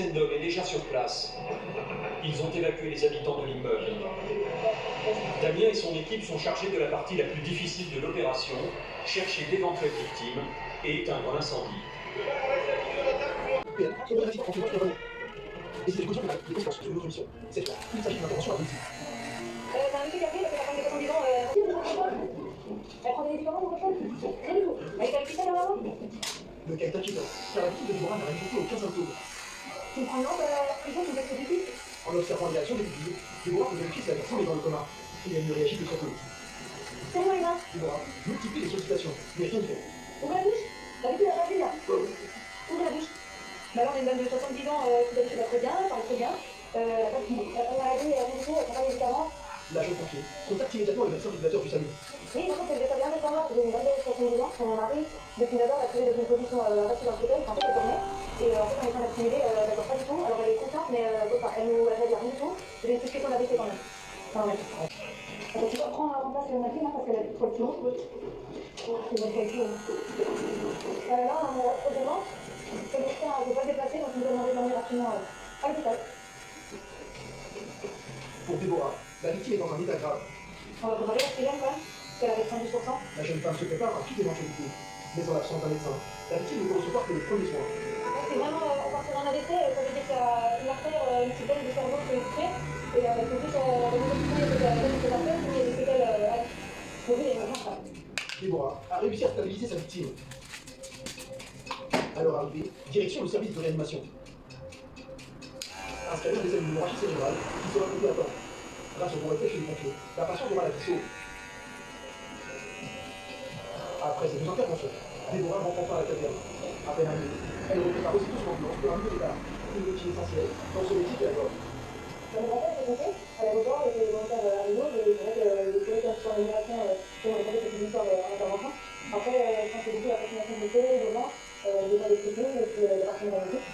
dizaine d'hommes est déjà sur place. Ils ont évacué les habitants de l'immeuble. Damien et son équipe sont chargés de la partie la plus difficile de l'opération, chercher d'éventuelles victimes et éteindre l'incendie. Et c'est des cautions pénales, des conséquences sur notre mission. Cette fois, il s'agit d'une intervention à politique. T'as un monsieur qui a pris parce que la femme de 70 ans, elle prend des médicaments pour quelque chose? Rien du tout. Elle est qualifiée normalement? Le cas est inquiétant, car la victime de Déborah n'a manifesté aucun symptôme. Tu me prends une lampe à la prison, tu me fais du En observant les réactions des victimes, Déborah peut vérifier si la victime est dans le coma. Et elle ne réagit que très peu. C'est moi, les mains. Déborah multiplie les sollicitations, mais rien ne fait. Ouvre la bouche. La victime n'a pas vu là. Ouvre la bouche. Bah alors, on a une dame de 70 ans qui d'habitude va très bien, parle très bien. Elle a pas de maladie, elle a rien du tout, elle prend pas de médicaments. L'agent pompier contacte immédiatement le médecin régulateur du SAMU. Oui, par contre, elle devait pas bien répondre, c'est une dame de 70 ans, son mari, depuis 9 heures, elle a trouvé dans une position restée dans le fauteuil, en fait, elle tournait. Et en fait, on est en train d'accumuler, elle d'accord pas du tout. Alors, elle est consciente, mais elle nous a dit rien du tout. J'ai une suspicion d'AVC quand même. Non, mais. Attends, tu peux prendre en place le mari, là, parce qu'elle a trop le plomb. C'est bon, c'est tout. Là, on a trop de vent. Le médecin ne peut pas se déplacer, donc nous demandons d'emmener rapidement à l'hôpital. Pour Déborah, la victime est dans un état grave. On va préparer l'oxygène quand même, parce qu'elle avait 110%. La jeune femme se prépare à toute éventualité. Mais en l'absence d'un médecin, la victime ne peut recevoir que les premiers soins. C'est vraiment, on part sur un AVC, ça veut dire qu'il y a une artère, une séquelle du cerveau qui est coupée. Et c'est plus la nouvelle que la dame de cette artère, il y a des séquelles pour lui, il y a une urgence. Déborah a réussi à stabiliser sa victime. Alors arrivé, direction le service de réanimation. Un scanner des hémorragies cérébrales qui sera compté à temps. Grâce au bon réflexe des pompiers, la patiente aura la vie sauve. Après ces deux interventions, Déborah rentre enfin à la caserne. À peine arrivée, elle reprépare aussitôt son ambulance pour un nouveau départ. Une routine essentielle dans ce métier qu'elle adore. Mon grand-père était compté à l'aéroport, il était volontaire à Rio, et c'est vrai que le collègue a sur l'animation, on a parlé de cette histoire en intervention. Après, je pense que du coup, la fascination du thé, de vent, déjà des techniques, et puis la partie de la musique.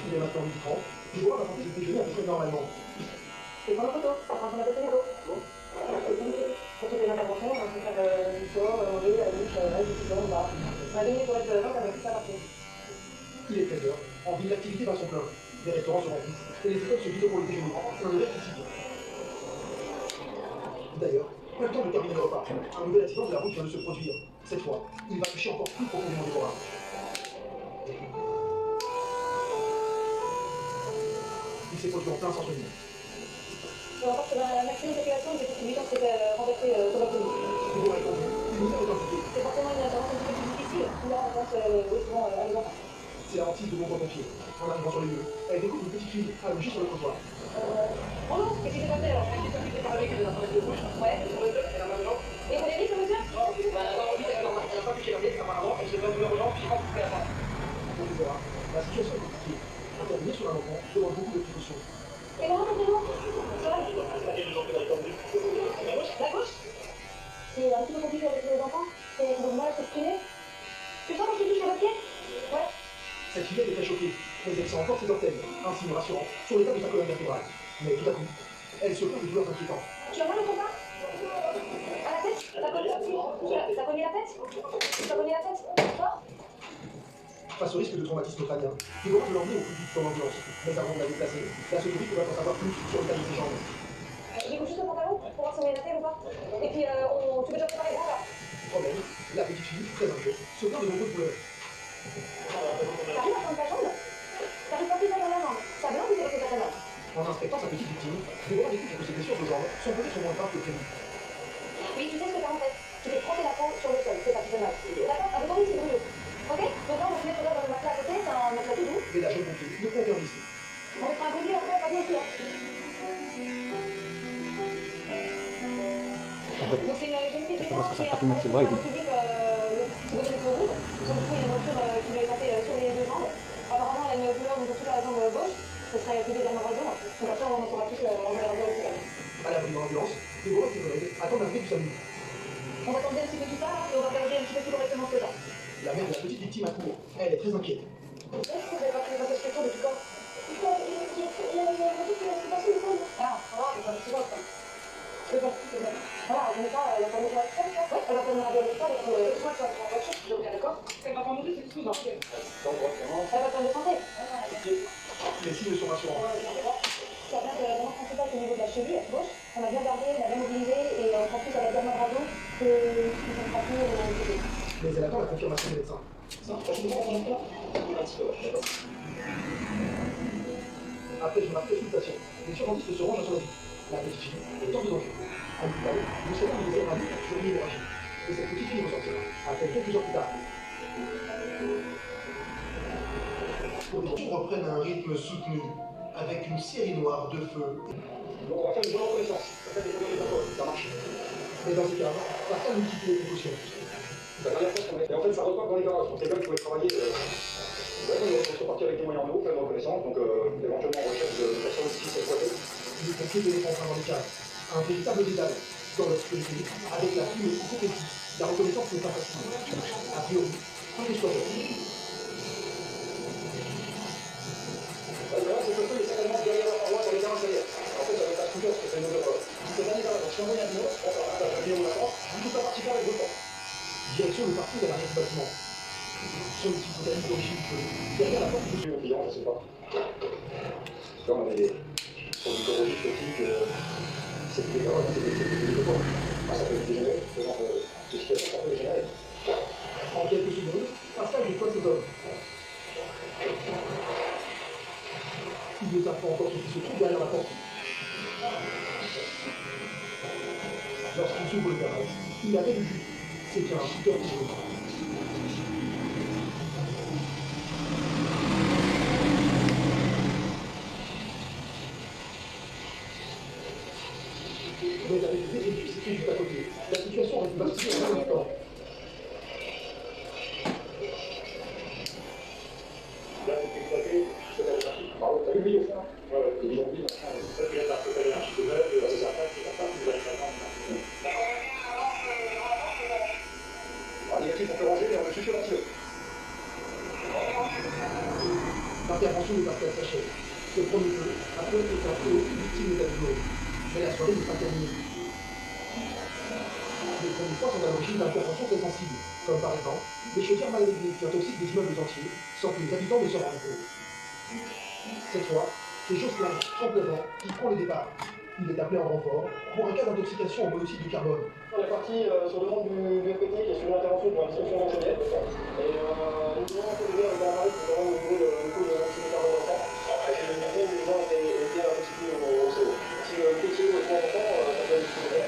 Il est maintenant 8h30. Déborah va tenter de déjeuner à peu près normalement. Je vais prendre la photo, ça prend son appel téléphone. Pour toutes les interventions, on peut faire du sport, manger, la douche, la discussion, on va. On a 2 minutes pour être lent, ça va tout ça partir. Il est 13h. En ville, l'activité va son plein. Les restaurants se remplissent et les écoles se vident pour le déjeuner. Un hiver quotidien. D'ailleurs, pas le temps de terminer le repas. Un nouvel accident de la route vient de se produire. Cette fois, il va toucher encore plus profondément Déborah. Il s'est produit en plein centre-ville. Je rapporte que la maximum circulation, il était 8 ans, c'était renversé sur la police. Déborah est tombée. Les mineurs est impliqué. C'est forcément une intervention un peu plus difficile. Là, on pense souvent à l'exemple. C'est la hantise de nombreux pompiers. En arrivant sur les lieux, elle découvre une petite fille allongée sur le trottoir. Bonjour, qu'est-ce qui s'est passé alors? Elle s'est par avec des informations de bouche. Ouais. Elle a mal aux jambes. Et vous l'avez dit, ce monsieur? Non, elle n'a pas touché la tête, apparemment. Elle s'est pas douleur aux jambes, puis quand elle a pas. Pour Déborah, la situation est compliquée. Intervenir sur un enfant demande beaucoup de précautions. Et comment comptez-vous? La gauche? C'est un petit peu compliqué avec les enfants. C'est du mal à s'exprimer. Tu sens quand tu touches le pied? Ouais. Cette fillette est très choquée, mais elle sent encore ses orteils, un signe rassurant sur l'état de sa colonne vertébrale. Mais tout à coup, elle se plaint de douleurs inquiétantes. Tu as mal au combat? À la tête? T'as cogné la tête? T'as cogné la tête? Fort? Face au risque de traumatisme crânien, Déborah veut l'emmener au plus vite dans l'ambulance. Mais avant de la déplacer, la secouriste va en savoir plus sur l'état de ses jambes. J'écoute juste le pantalon pour voir si on est la tête ou pas. Et puis, tu peux déjà préparer les bras là? Problème, la petite fille, très inquiète, se plaint de nombreuses douleurs. T'arrives à prendre ta jambe? T'arrives pas plus à dans la jambe? Ça a bien bougé parce que t'as mal. En inspectant sa petite victime, Déborah découvre que ses blessures de jambes sont peut-être moins graves que prévu. Oui, tu sais ce que t'as en tête. Tu fais frotter la peau sur le sol, c'est ça qui fait mal. D'accord? Avec ton petit brûlure. Ok? Donc là, on va se mettre là dans le matelas à côté, c'est un matelas tout doux. Et la jeune pompier ne prend aucun risque. On mettra un collier après, pas bien sûr. Donc c'est une jeune fille de 8 ans qui a un public, le public est trop rouge. Donc du coup, il y a une voiture qui lui est passée sur les deux jambes. Apparemment, elle a une douleur sur la jambe gauche. Ce serait plus légèrement raison. Donc après, on en saura plus en verra bien aussi. À l'abri dans l'ambulance, Déborah et ses collègues attendent l'arrivée du SAMU. On va tenter un petit peu tout ça, là, et on va regarder un petit peu plus correctement ce que t'as. La mère de la petite victime accourt. Elle est très inquiète. Est-ce que vous avez pas pris votre question depuis quand? Ah, voilà, c'est bon, ça. C'est bon, c'est bon. Voilà, on n'est pas, la famille va être faite, ouais, elle va prendre la l'hôpital et puis, soit tu vas prendre la voiture, je bien d'accord. Elle va pas monter, c'est tout, non. Elle va prendre de santé. Mais si Mais elle attend la confirmation des médecins. Après une consultation, les surdentistes se rangent à son avis. La petite fille est hors de danger. À l'hôpital, nous savons les hémorragies sur l'hémorragie. Et cette petite fille ressortira après quelques heures plus tard. Les reprennent un rythme soutenu, avec une série noire de feux. Donc on va faire une bonne reconnaissance. Ça marche. Et dans ces cas, Pascal multiplie les précautions. La dernière fois qu'on est. Et en fait, ça repart dans les garages. Donc les gars qui pouvaient travailler. Ils sont partis avec des moyens en eau, plein de reconnaissance. Donc éventuellement, on recherche de personnes qui sont exploitées. Les pompiers pénétrent enfin dans les caves. Un véritable dédale dans l'obscurité, avec la plume et le petit. La reconnaissance n'est pas facile. A priori, pas des squatteurs. C'est que il est certainement derrière la paroi dans les garages derrière. En fait, avec la scooter, parce que c'est une odeur. C'est dans les garages. Donc si on voit un numéro, on va faire un vidéo de la porte, toute la partie carrée de l'autre. Direction le parking à l'arrière du bâtiment. Sur le petit bouteille d'origine du feu. Derrière la porte du Au client, je sais pas. Là, on avait sur du corrosif optique, c'est des garages, c'est des développements. Ça peut dégénérer, ce genre de situation, ça peut dégénérer. En quelques secondes, Pascal déploie ses hommes. Il ne savent pas encore ce qui se trouve derrière la porte. Lorsqu'il s'ouvre le garage, il avait vu. C'est bien un shooter qui joue. Mais avec des édifices situés juste à côté, la situation reste basculée en même temps. Là, c'est exploité, je te laisse un par contre, t'as vu le vidéo? Ouais, les vidéos, ça, tu viens d'interpréter un petit peu, c'est ça, vous allez maintenant. Alors, négatif, on peut ranger, mais on le suffit au ventilo. L'intervention de Pascal s'achève. Ce premier feu a peu été un feu victime de David. Mais la soirée n'est pas terminée. Les premiers points sont à l'origine d'interventions très sensibles, comme par exemple les chaudières mal réglées qui intoxiquent des immeubles entiers sans que les habitants ne se rendent compte. Cette fois, c'est Jocelyn, 39 ans, qui prend le départ. Il est appelé en renfort pour un cas d'intoxication au monoxyde de carbone. On est parti sur demande du FPT qui a suivi l'intervention pour la destruction d'Angeliette. Et nous devons intervenir avec l'appareil pour vraiment mesurer le taux de l'oxyde de carbone enfant. Et nous disons que les gens étaient intoxiqués au CO. Si le taux de CO est trop important, ça peut être discuté.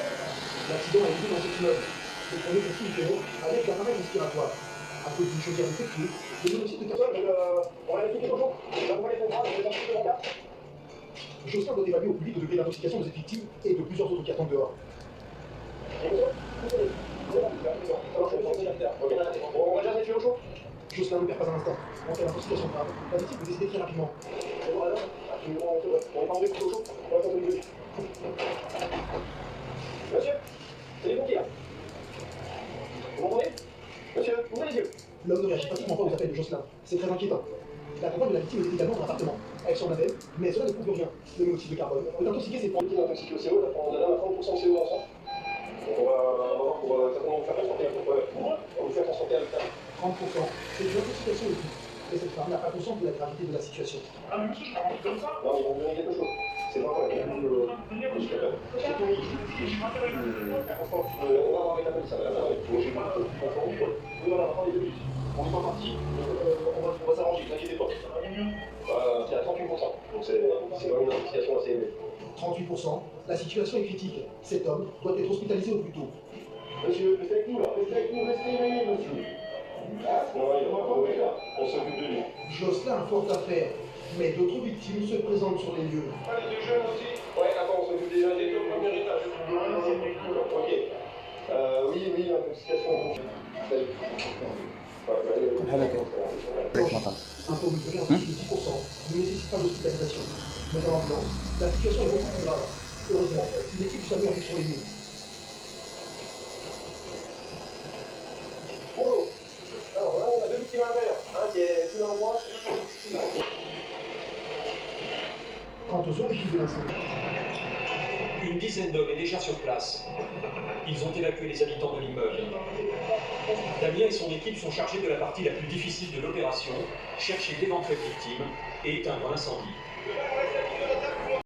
L'accident a eu lieu dans cet immeuble. Le premier conflit fait avec l'appareil respiratoire. À cause d'une chaudière infectée, le monoxyde de carbone. On va aller tout quelque chose. J'envoie les contrats, je vais t'en mon cas. Jocelyn doit évaluer au plus vite le degré d'intoxication de cette victime et de plusieurs autres qui attendent dehors. On va jamais tuer au chaud. Jocelyn ne perd pas un instant. En cas d'intoxication grave, la victime peut décéder très rapidement. On est pas en au chaud. On va faire de l'huile. Monsieur, c'est les pompiers là. Vous m'entendez? Monsieur, ouvrez les yeux. L'homme ne réagit pratiquement pas aux appels de Jocelyn. C'est très inquiétant. La compagne de la victime était également dans l'appartement. Elle semble indemne, mais cela ne prouve rien. Le monoxyde de carbone peut intoxiquer ses points. Qui est intoxiqué au CO, on a 30% de CO ensemble. Donc on va voir pour certainement vous faire transporter on va vous faire transporter à l'hôpital. 30%, c'est une intoxication éthique. Et cette femme n'a pas conscience de la gravité de la situation. Ah mais monsieur, je m'en comme ça. Non, ils vont vous donner quelque chose. C'est pas vrai, il y a plus de c'est tout mis. On va voir avec la police, ça va. J'ai pas confondu. Oui, voilà, attendez 2 minutes. On n'est pas parti. On va s'arranger, ne vous inquiétez pas. C'est à 38%. Donc c'est vraiment une intoxication assez élevée. 38%, la situation est critique. Cet homme doit être hospitalisé au plus tôt. Monsieur, restez avec nous là, restez avec nous, restez éveillés, monsieur. Non, il va pas là. On s'occupe de lui. Jocelyn a fort à faire, mais d'autres victimes se présentent sur les lieux. Ah, les 2 jeunes aussi? Ouais, attends, on s'occupe déjà des 2 premiers étages. Ok. Oui, l'intoxication. Un taux mesuré en dessous de 10% ne nécessite pas d'hospitalisation. Mais dans l'ambulance, la situation est beaucoup plus grave. Heureusement, une équipe du SAMU arrive sur les lieux. Bonjour. Alors là, on a 2 victimes à l'intérieur. Un qui est sous l'endroit. Quant aux origines de l'incendie, Une dizaine d'hommes est déjà sur place. Ils ont évacué les habitants de l'immeuble. Damien et son équipe sont chargés de la partie la plus difficile de l'opération, chercher d'éventuelles victimes et éteindre l'incendie.